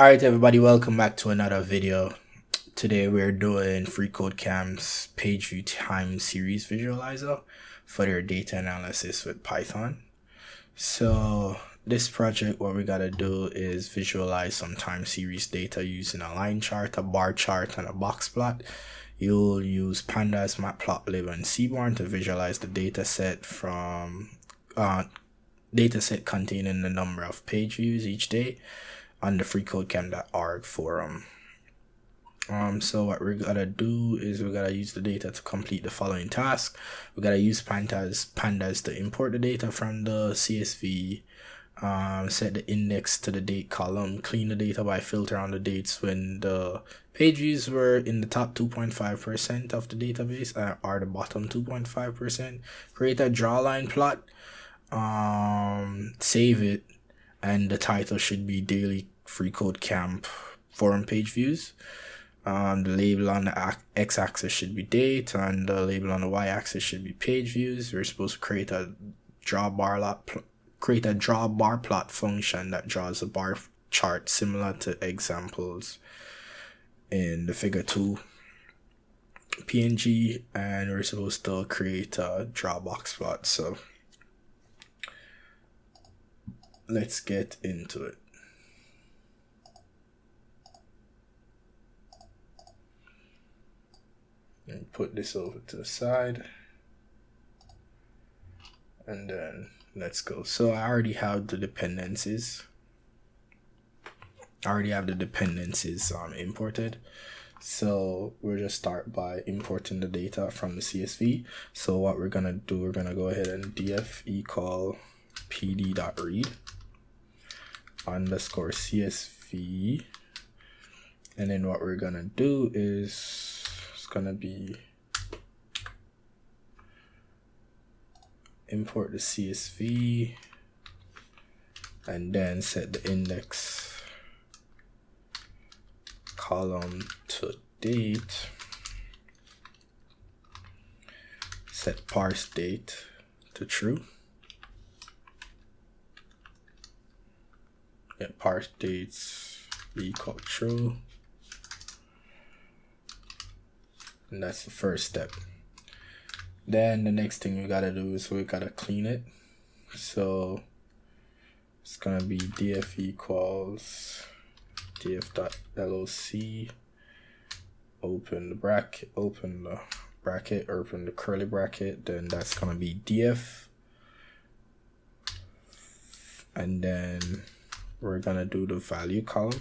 Alright everybody, welcome back to another video. Today we're doing FreeCodeCamp's page view time series visualizer for their data analysis with Python. So this project, what we gotta do is visualize some time series data using a line chart, a bar chart, and a box plot. You'll use Pandas, Matplotlib, and Seaborn to visualize the data set from dataset containing the number of page views each day on the freecodecamp.org forum. So what we're gonna do is we gotta use the data to complete the following task. We gotta use pandas to import the data from the CSV, set the index to the date column, clean the data by filter on the dates when the page views were in the top 2.5% of the database or the bottom 2.5%. Create a drawline plot, save it, and the title should be Daily FreeCodeCamp Forum Page Views. The label on the x-axis should be date, and the label on the y-axis should be page views. We're supposed to create a draw bar plot function that draws a bar chart similar to examples in the figure 2 PNG, and we're supposed to create a draw box plot. So let's get into it. And put this over to the side, and then let's go. So I already have the dependencies. Imported. So we'll just start by importing the data from the CSV. So what we're gonna do, we're gonna go ahead and df equal pd.read underscore CSV, and then what we're gonna do is it's gonna be import the CSV and then set the index column to date, set parse date to true. Parse dates equal true, and that's the first step. Then the next thing we gotta do is we gotta clean it. So it's gonna be df equals df.loc, open the bracket, open the curly bracket, then that's gonna be df, and then we're gonna do the value column.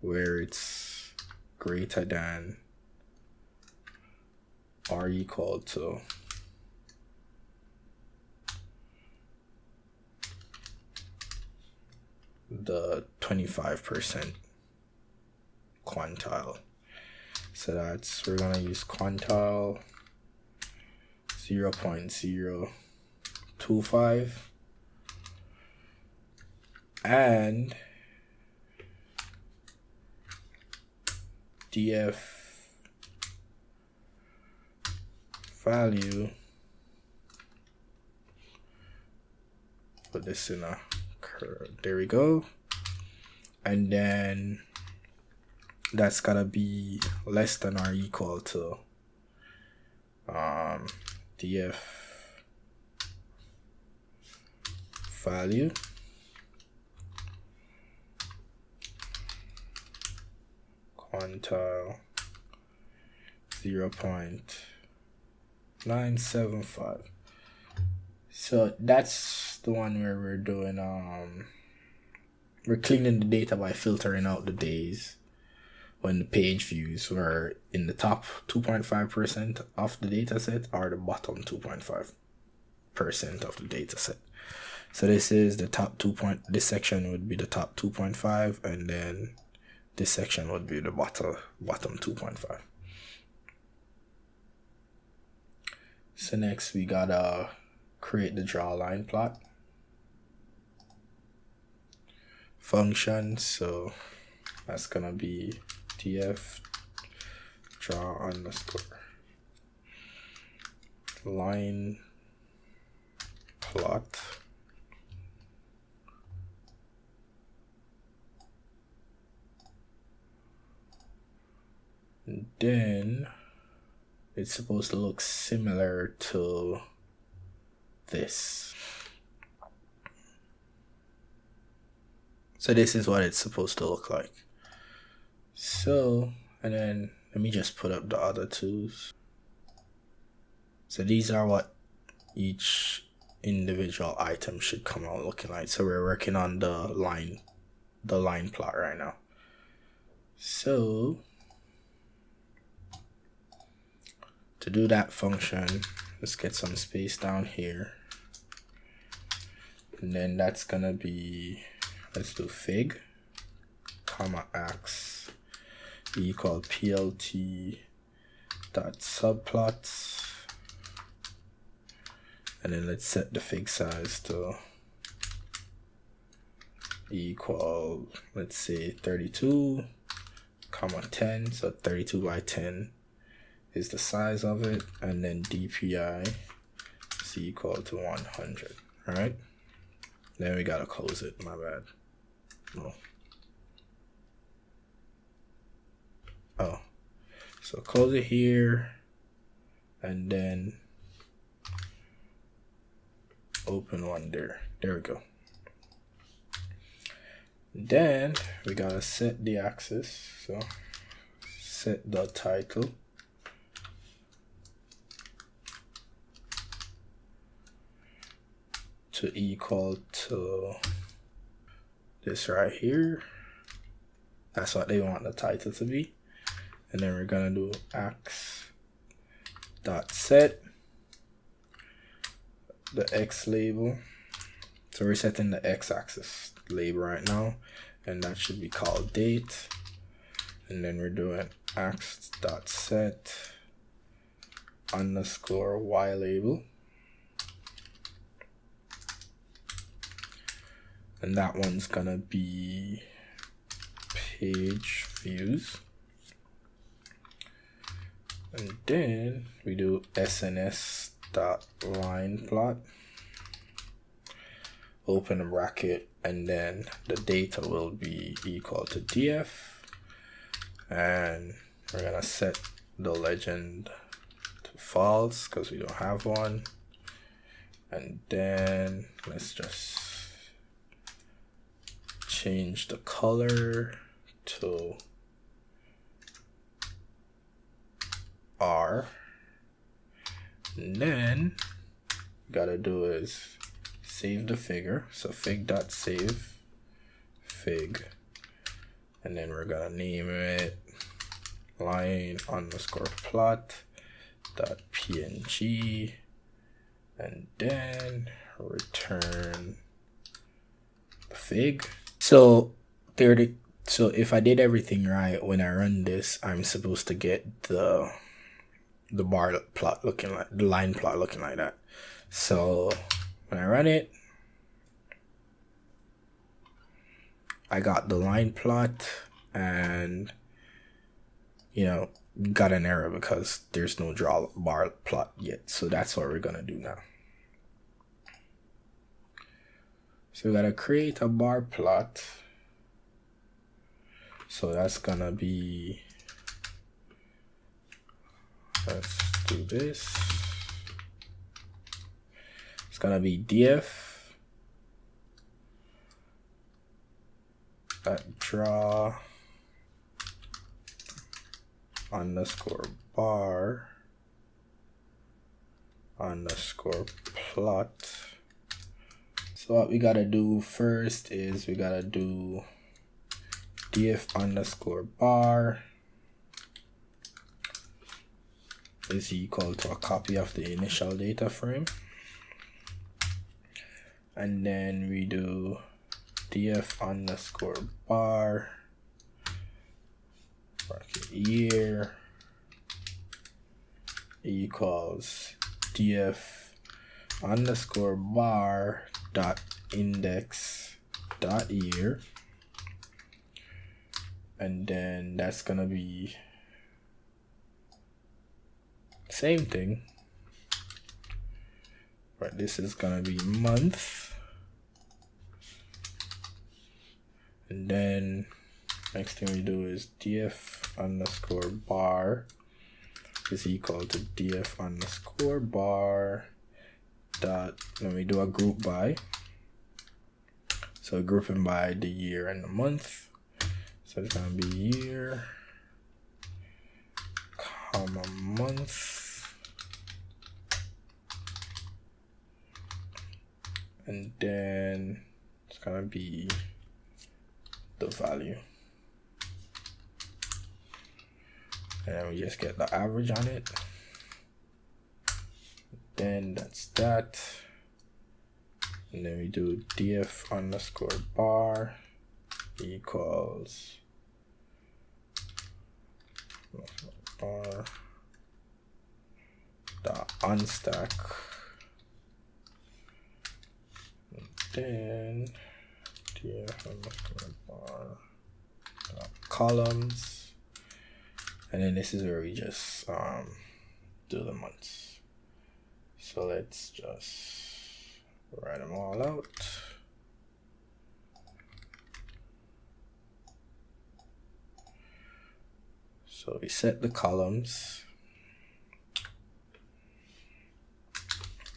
Where it's greater than or equal to the 25% quantile. So we're gonna use quantile 0.025 and df value, put this in a curve, there we go, and then that's gotta be less than or equal to df value quantile 0.975. So that's the one where we're doing we're cleaning the data by filtering out the days when the page views were in the top 2.5% of the data set or the bottom 2.5% of the data set. So this is the top this section would be the top 2.5, and then this section would be the bottom 2.5. So next we gotta create the draw line plot function. So that's gonna be df draw underscore line plot. And then it's supposed to look similar to this. So this is what it's supposed to look like. So, and then let me just put up the other twos. So these are what each individual item should come out looking like. So we're working on the line plot right now. So to do that function, let's get some space down here. And then that's gonna be, let's do fig, comma x equal plt dot subplots. And then let's set the fig size to equal, let's say 32, comma 10. So 32 by 10 is the size of it. And then DPI is equal to 100, right? Then we gotta close it, my bad. No. Oh, so close it here and then open one there. There we go. Then we gotta set the axis. So set the title to equal to this right here. That's what they want the title to be. And then we're gonna do x dot set the x label. So we're setting the x-axis label right now, and that should be called date. And then we're doing x dot set underscore y label, and that one's gonna be page views. And then we do SNS dot line plot, open a bracket, and then the data will be equal to df, and we're gonna set the legend to false because we don't have one. And then let's just change the color to R. And then gotta do is save the figure. So fig.save fig, and then we're gonna name it line underscore plot dot png, and then return the fig. So so if I did everything right, when I run this, I'm supposed to get the bar plot looking like, the line plot looking like that. So when I run it, I got the line plot, and got an error because there's no draw bar plot yet. So that's what we're gonna do now. So we gotta create a bar plot. So that's gonna be, let's do this. It's gonna be df draw underscore bar underscore plot. So what we gotta do first is we gotta do df underscore bar is equal to a copy of the initial data frame, and then we do df underscore bar bracket year equals df underscore bar dot index dot year, and then that's gonna be same thing, but this is gonna be month. And then next thing we do is df underscore bar is equal to df underscore bar dot, then we do a group by. So grouping by the year and the month. So it's gonna be year, comma, month. And then it's gonna be the value. And then we just get the average on it. Then that's that. And then we do df underscore bar equals bar dot unstack. And then df underscore bar dot columns. And then this is where we just do the months. So let's just write them all out. So we set the columns.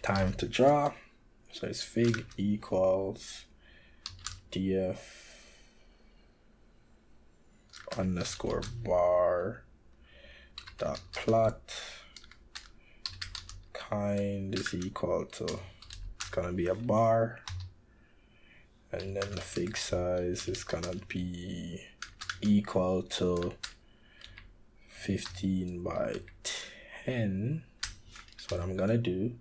Time to draw. So it's fig equals df underscore bar dot plot kind is equal to, it's gonna be a bar, and then the fig size is gonna be equal to 15 by 10. So what I'm gonna do,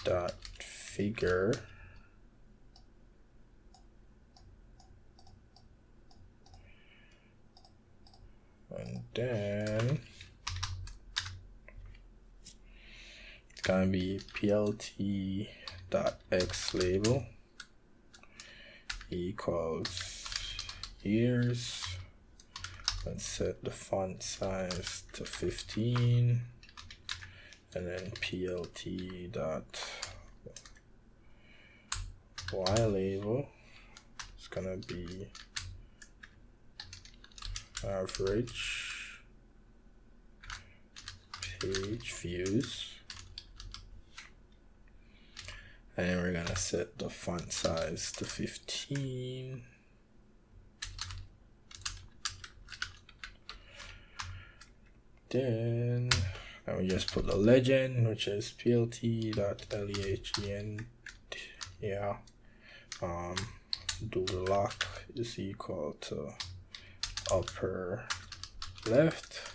dot figure and then it's gonna be plt dot x label equals years. Let's set the font size to 15, and then plt dot y label is gonna be average page views, and then we're gonna set the font size to 15. Then we just put the legend, which is plt.legen, yeah, do lock is equal to upper left,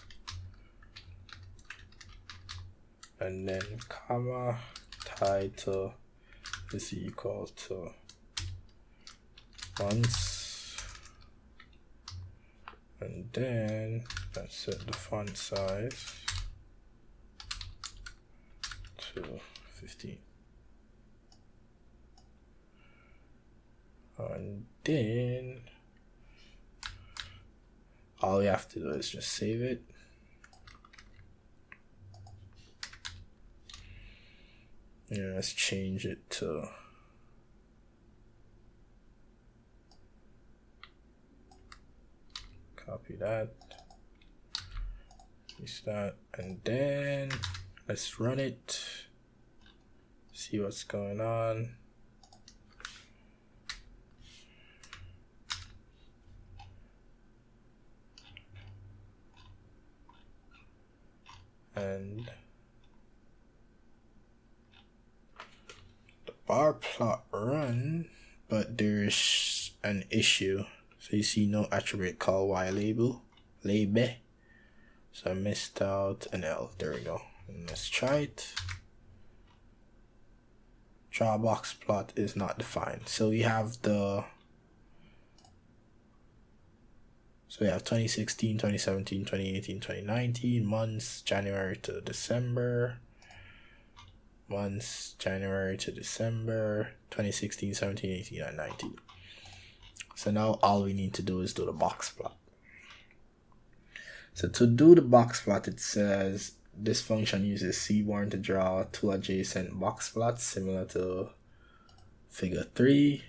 and then comma title is equal to months, and then let's set the font size to 15. And then all we have to do is just save it. Yeah, let's change it to copy that, paste that, and then let's run it, see what's going on. And the bar plot run, but there's an issue. So you see no attribute called y label. So I missed out an L. There we go. And let's try it. Draw box plot is not defined. So we have 2016, 2017, 2018, 2019 months, January to December. Months, January to December, 2016, 17, 18, and 19. So now all we need to do is do the box plot. So to do the box plot, it says this function uses Seaborn to draw two adjacent box plots similar to figure 3.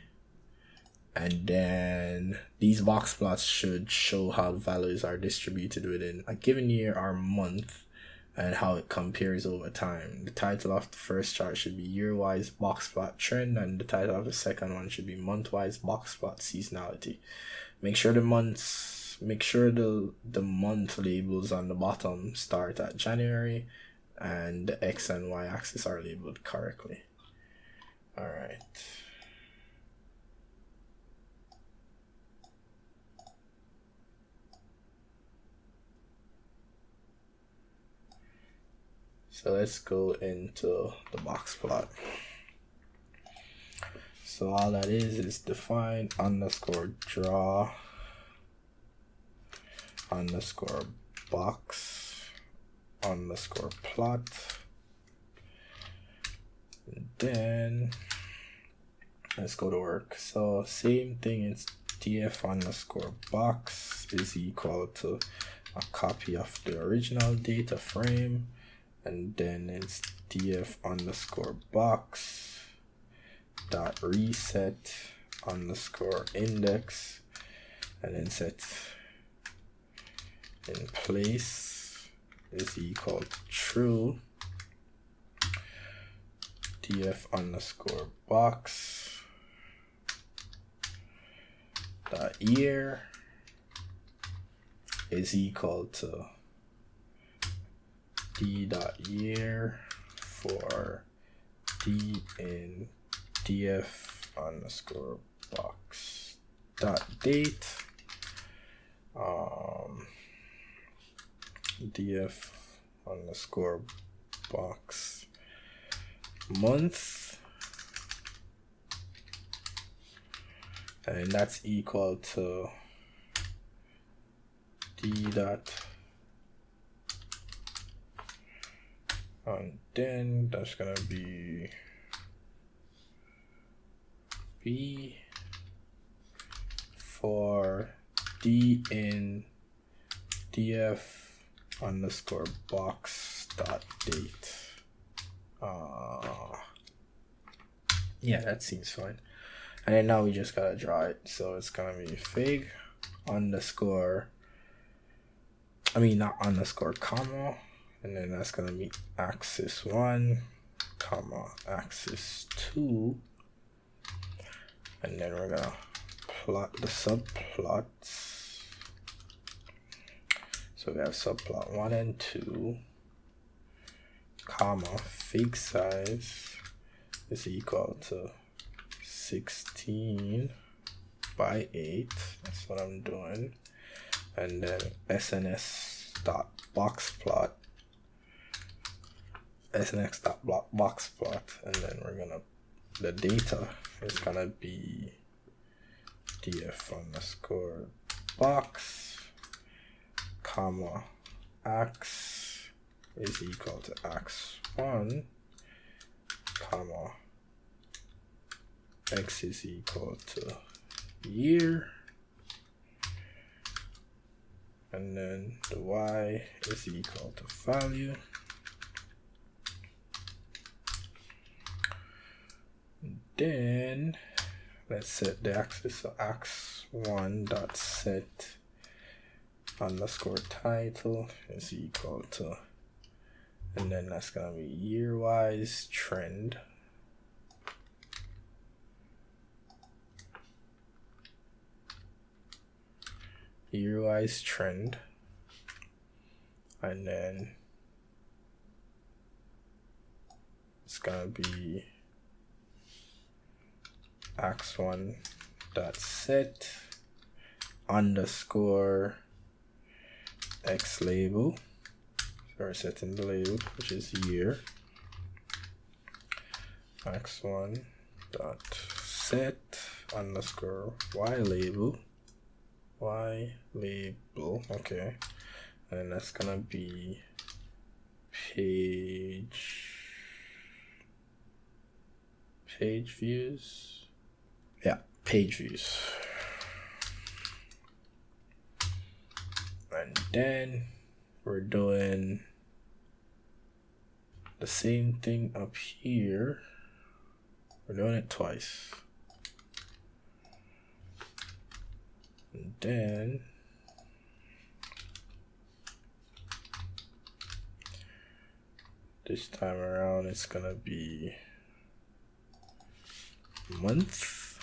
And then these box plots should show how values are distributed within a given year or month and how it compares over time. The title of the first chart should be year-wise box plot trend, and the title of the second one should be month-wise box plot seasonality. Make sure the month labels on the bottom start at January, and the X and Y axis are labeled correctly. All right. So let's go into the box plot. So all that is define underscore draw underscore box underscore plot. And then let's go to work. So same thing, it's df underscore box is equal to a copy of the original data frame, and then it's df underscore box dot reset underscore index, and then set in place is equal to true. Df underscore box dot year is equal to d dot year for d in df underscore box dot date, df underscore box month, and that's equal to d dot, and then that's gonna be b for d in df underscore box dot date. Yeah, that seems fine. And then now we just gotta draw it. So it's gonna be fig underscore, not underscore, comma, and then that's gonna be axis 1, comma, axis 2, and then we're gonna plot the subplots. So we have subplot 1 and 2, comma, fig size is equal to 16 by 8. That's what I'm doing. And then SNS dot box plot, SNX dot box plot, and then we're gonna, the data is gonna be df underscore box, comma, x is equal to x1, comma, x is equal to year, and then the y is equal to value. Then let's set the axis, so x1 dot set underscore title is equal to, and then that's gonna be year-wise trend, year-wise trend, and then it's gonna be x1 dot set underscore x label, so we're setting the label, which is year, x1 dot set underscore y label, okay, and that's gonna be page views, yeah, page views. And then we're doing the same thing up here. We're doing it twice. And then this time around it's gonna be month,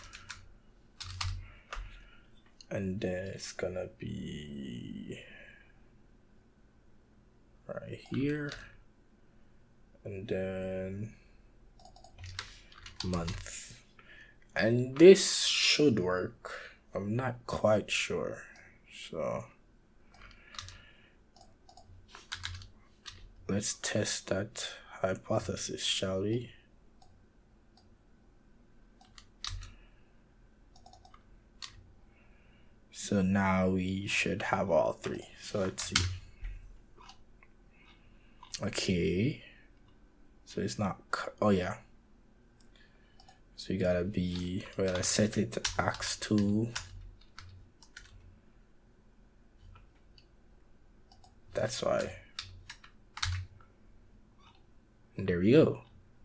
and then it's gonna be right here, and then month. And this should work. I'm not quite sure, so let's test that hypothesis, shall we? So now we should have all three. So let's see. Okay, so it's not, oh yeah. So we gotta set it to ax2. That's why. And there we go.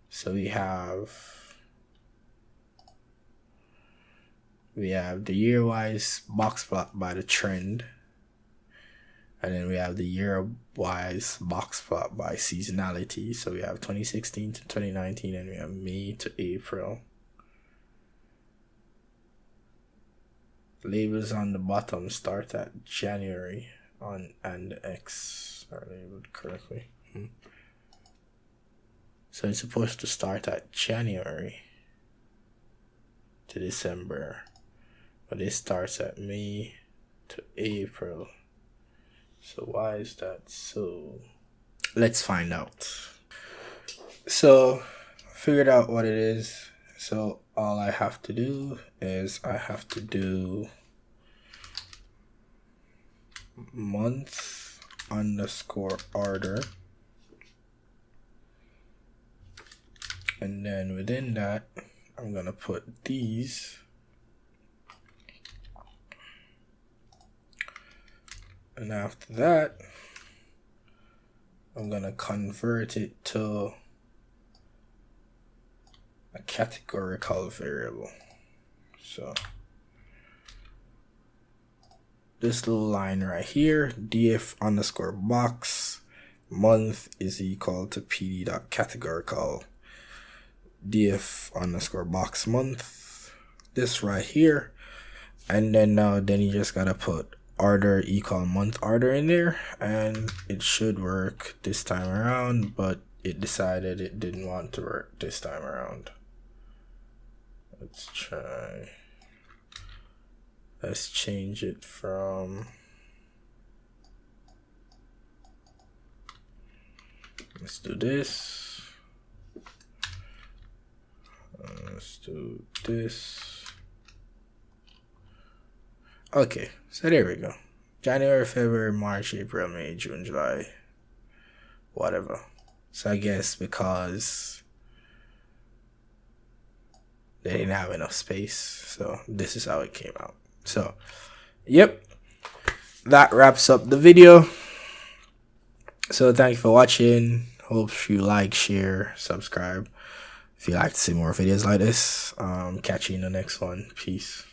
So we have the year-wise box plot by the trend. And then we have the year-wise box plot by seasonality. So we have 2016 to 2019, and we have May to April. Labels on the bottom start at January and the X are labeled correctly. So it's supposed to start at January to December, but it starts at May to April. So why is that so? Let's find out. So I figured out what it is. So all I have to do is I have to do month underscore order, and then within that I'm gonna put these, and after that I'm gonna convert it to a categorical variable. So this little line right here, df underscore box month is equal to pd.categorical df underscore box month, this right here. And then then you just gotta put order equal month order in there, and it should work this time around, but it decided it didn't want to work this time around. Let's try. Let's change it from, let's do this. Let's do this. Okay, so there we go. January, February, March, April, May, June, July, whatever. So I guess because they didn't have enough space, so this is how it came out. So, yep, that wraps up the video. So thank you for watching. Hope you like, share, subscribe if you like to see more videos like this. Catch you in the next one. Peace.